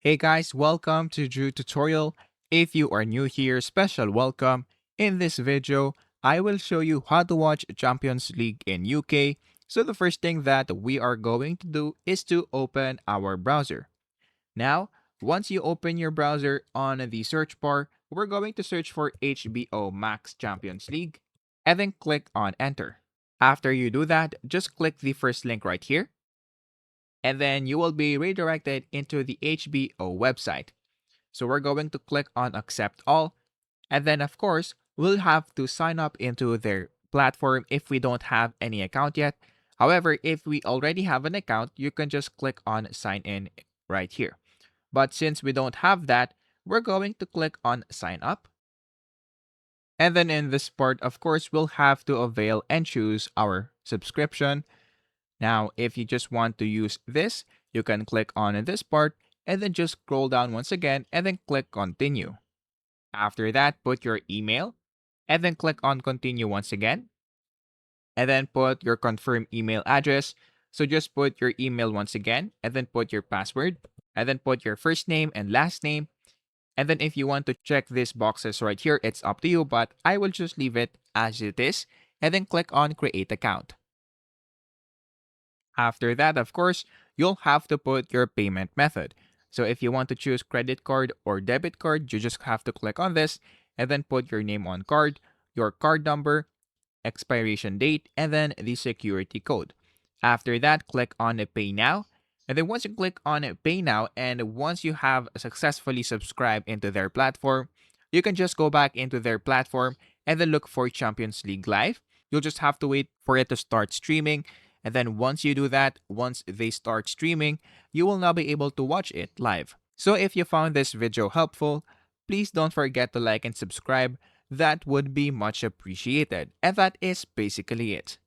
Hey guys, welcome to Drew Tutorial. If you are new here, special welcome. In this video, I will show you how to watch Champions League in UK. So the first thing that we are going to do is to open our browser. Now, once you open your browser on the search bar, we're going to search for HBO Max Champions League and then click on enter. After you do that, just click the first link right here and then you will be redirected into the HBO website. So we're going to click on accept all. And then of course, we'll have to sign up into their platform if we don't have any account yet. However, if we already have an account, you can just click on sign in right here. But since we don't have that, we're going to click on sign up. And then in this part, of course, we'll have to avail and choose our subscription. Now, if you just want to use this, you can click on this part and then just scroll down once again and then click continue. After that, put your email and then click on continue once again and then put your confirm email address. So just put your email once again and then put your password and then put your first name and last name. And then if you want to check these boxes right here, it's up to you, but I will just leave it as it is and then click on create account. After that, of course, you'll have to put your payment method. So if you want to choose credit card or debit card, you just have to click on this and then put your name on card, your card number, expiration date, and then the security code. After that, click on Pay Now. And then once you click on Pay Now and once you have successfully subscribed into their platform, you can just go back into their platform and then look for Champions League Live. You'll just have to wait for it to start streaming. And then once you do that, once they start streaming, you will now be able to watch it live. So if you found this video helpful, please don't forget to like and subscribe. That would be much appreciated. And that is basically it.